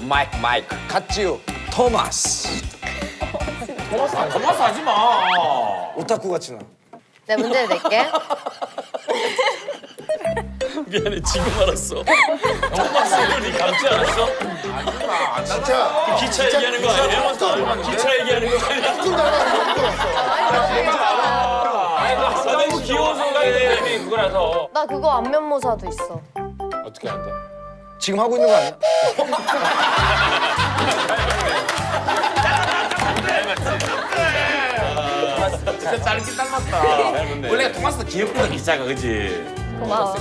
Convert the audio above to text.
마이크. 갓지우 토마스. 토마스 하지 마. 오타쿠 같이 나. 내 문제를 낼게. 미안해 지금 알았어. 토마스를 감지 않았어? 진짜 기차 얘기하는 거 아니에요? 기차 얘기하는 거 아니야? 조금 닮아. 너무 귀여운 생각이 돼. 그거라서. 나 그거 안면모사도 있어. 어떻게 안 돼? 지금 하고 있는 거 아니야? 진짜 짧게 닮았다. 원래 토마스 귀엽거든 기차가 그지? 고마워.